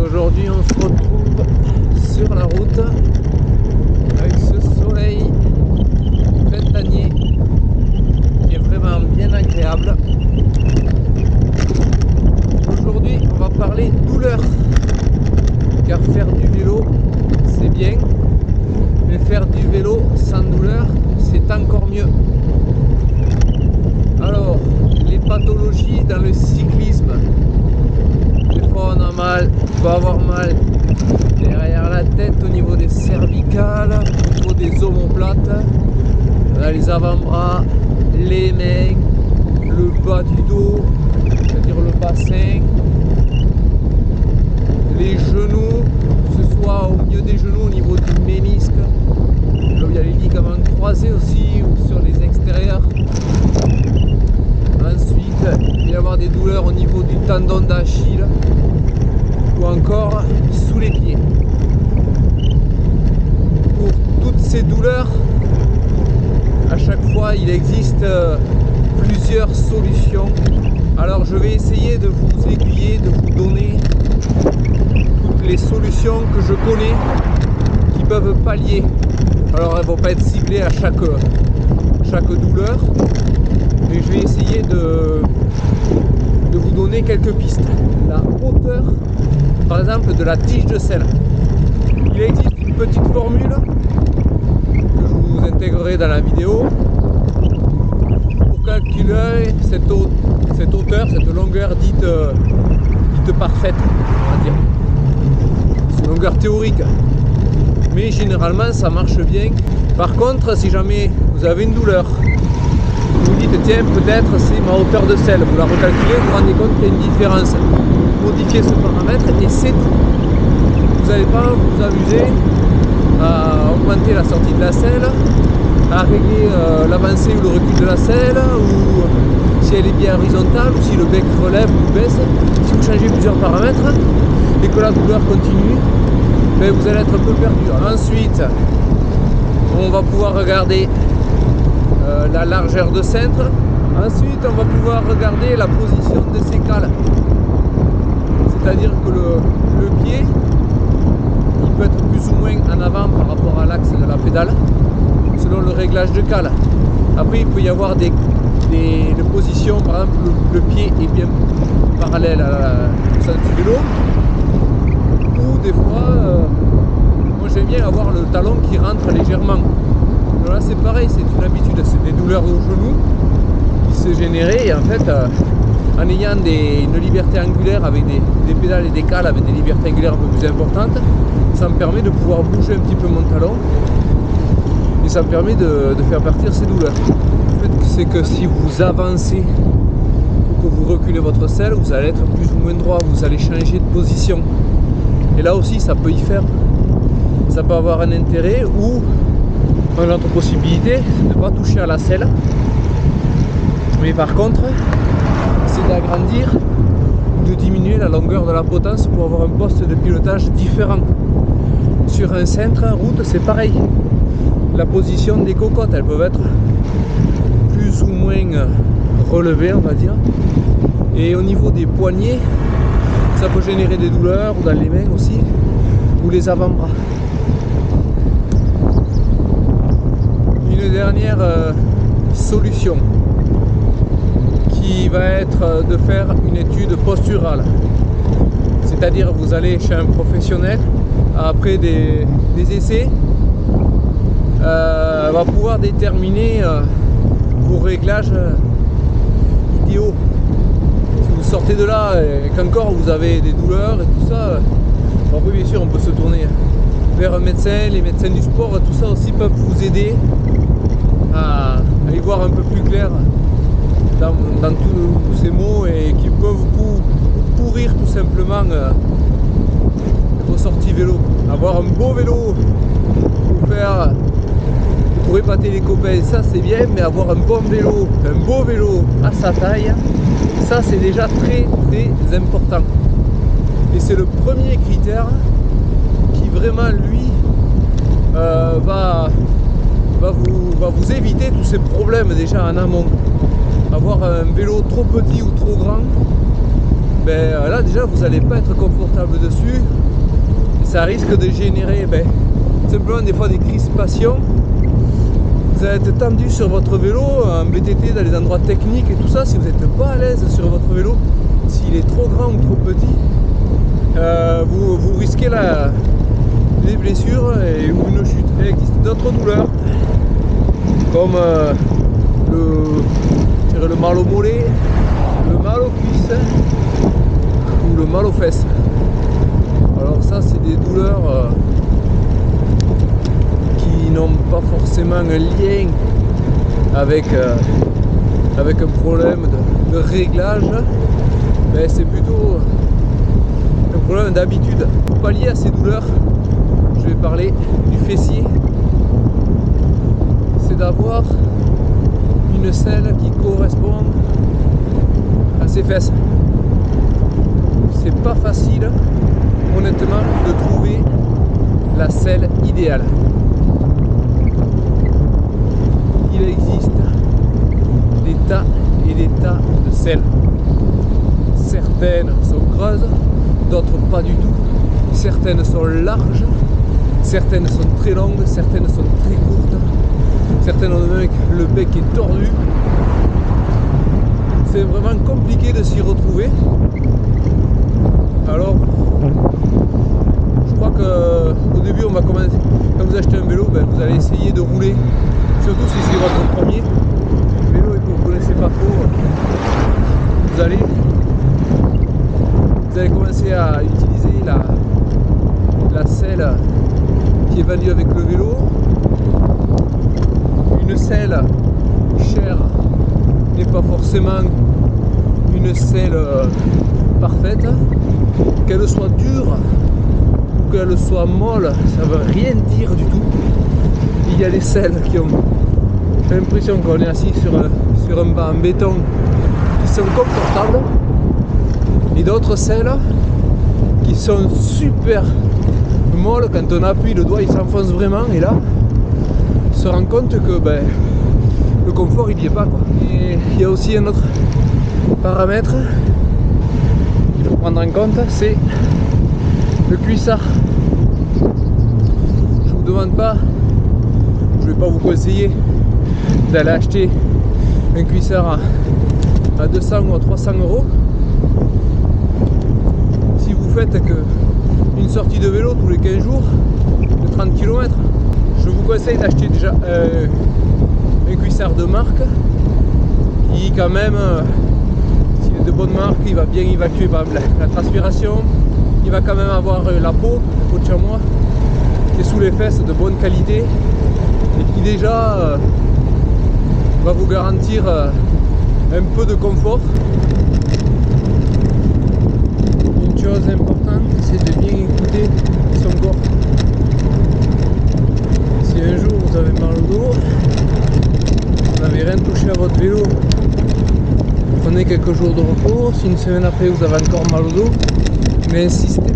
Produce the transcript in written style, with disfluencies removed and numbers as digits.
Aujourd'hui on se retrouve sur la route avec ce soleil printanier qui est vraiment bien agréable. Aujourd'hui on va parler douleur, car faire du vélo c'est bien, mais faire du vélo sans douleur c'est encore mieux. Alors, les pathologies dans le cyclisme. Des fois on a mal, on peut avoir mal derrière la tête, au niveau des cervicales, au niveau des omoplates, les avant-bras, les mains, le bas du dos, c'est-à-dire le bassin, les genoux, que ce soit au milieu des genoux, au niveau du ménisque, là où il y a les ligaments croisés aussi, ou sur les extérieurs. Ensuite, il peut y avoir des douleurs au niveau du tendon d'Achille ou encore sous les pieds. Pour toutes ces douleurs, à chaque fois, il existe plusieurs solutions. Alors, je vais essayer de vous aiguiller, de vous donner toutes les solutions que je connais qui peuvent pallier. Alors, elles ne vont pas être ciblées à chaque douleur. Et je vais essayer de vous donner quelques pistes. La hauteur, par exemple, de la tige de selle. Il existe une petite formule que je vous intégrerai dans la vidéo pour calculer cette hauteur, cette longueur dite parfaite, on va dire. C'est une longueur théorique. Mais généralement, ça marche bien. Par contre, si jamais vous avez une douleur, vous vous dites, tiens, peut-être c'est ma hauteur de selle, vous la recalculez, vous vous rendez compte qu'il y a une différence. Vous modifiez ce paramètre et c'est tout. Vous n'allez pas vous amuser à augmenter la sortie de la selle, à régler l'avancée ou le recul de la selle, ou si elle est bien horizontale, ou si le bec relève ou baisse. Si vous changez plusieurs paramètres et que la douleur continue, ben vous allez être un peu perdu. Ensuite, on va pouvoir regarder la largeur de cintre. Ensuite, on va pouvoir regarder la position de ses cales. C'est-à-dire que le pied, il peut être plus ou moins en avant par rapport à l'axe de la pédale, selon le réglage de cale. Après, il peut y avoir des positions, par exemple, le pied est bien parallèle au centre du vélo, ou des fois, moi j'aime bien avoir le talon qui rentre légèrement. Là c'est pareil, c'est une habitude, c'est des douleurs au genou qui se généraient, et en fait en ayant une liberté angulaire avec des pédales et des cales avec des libertés angulaires un peu plus importantes, ça me permet de pouvoir bouger un petit peu mon talon et ça me permet de faire partir ces douleurs. Le fait c'est que si vous avancez ou que vous reculez votre selle, vous allez être plus ou moins droit, vous allez changer de position, et là aussi ça peut y faire, ça peut avoir un intérêt. Ou une autre possibilité, c'est de ne pas toucher à la selle, mais par contre c'est d'agrandir ou de diminuer la longueur de la potence pour avoir un poste de pilotage différent. Sur un cintre, en route, c'est pareil. La position des cocottes, elles peuvent être plus ou moins relevées, on va dire, et au niveau des poignets ça peut générer des douleurs, ou dans les mains aussi, ou les avant-bras. Une dernière solution qui va être de faire une étude posturale, c'est-à-dire vous allez chez un professionnel après des essais, va pouvoir déterminer vos réglages idéaux. Si vous sortez de là et qu'encore vous avez des douleurs et tout ça, bon, oui, bien sûr on peut se tourner vers un médecin, les médecins du sport, tout ça aussi peuvent vous aider à y voir un peu plus clair dans tous ces mots, et qui peuvent vous pourrir tout simplement vos sorties vélo. Avoir un beau vélo pour épater les copains, ça c'est bien, mais avoir un bon vélo, un beau vélo à sa taille, ça c'est déjà très très important. Et c'est le premier critère qui vraiment lui va vous éviter tous ces problèmes déjà en amont. Avoir un vélo trop petit ou trop grand, ben, là déjà vous n'allez pas être confortable dessus. Et ça risque de générer simplement des fois des crispations. Vous allez être tendu sur votre vélo, en VTT, dans les endroits techniques et tout ça. Si vous n'êtes pas à l'aise sur votre vélo, s'il est trop grand ou trop petit, vous risquez des blessures ou une chute. Il existe d'autres douleurs comme le mal au mollet, le mal aux cuisses ou le mal aux fesses. Alors ça c'est des douleurs qui n'ont pas forcément un lien avec un problème de réglage, mais c'est plutôt un problème d'habitude. Pour pallier à ces douleurs, je vais parler du fessier. C'est d'avoir une selle qui correspond à ses fesses. C'est pas facile, honnêtement, de trouver la selle idéale. Il existe des tas et des tas de selles. Certaines sont creuses, d'autres pas du tout. Certaines sont larges, certaines sont très longues, certaines sont très courtes. Certaines ont même le bec est tordu. C'est vraiment compliqué de s'y retrouver. Alors, je crois qu'au début, on va commencer. Quand vous achetez un vélo, vous allez essayer de rouler. Surtout si c'est votre premier vélo et que vous ne connaissez pas trop, vous allez commencer à utiliser la selle qui est vendue avec le vélo. Une selle chère n'est pas forcément une selle parfaite. Qu'elle soit dure ou qu'elle soit molle, ça ne veut rien dire du tout. Il y a des selles qui ont l'impression qu'on est assis sur un banc en béton qui sont confortables, et d'autres selles qui sont super molles. Quand on appuie, le doigt il s'enfonce vraiment, et là on se rend compte que le confort il n'y est pas, quoi. Et il y a aussi un autre paramètre qu'il faut prendre en compte, c'est le cuissard. Je vous demande pas, je vais pas vous conseiller d'aller acheter un cuissard à 200 ou à 300 euros. Si vous faites une sortie de vélo tous les 15 jours de 30 km, je vous conseille d'acheter déjà un cuissard de marque qui, quand même, s'il est de bonne marque, il va bien évacuer par exemple la transpiration. Il va quand même avoir la peau de chamois qui est sous les fesses de bonne qualité et qui déjà va vous garantir un peu de confort. Une chose importante, c'est de bien écouter son corps. Si un jour vous avez mal au dos, vous n'avez rien touché à votre vélo, prenez quelques jours de repos. Si une semaine après vous avez encore mal au dos, mais insistez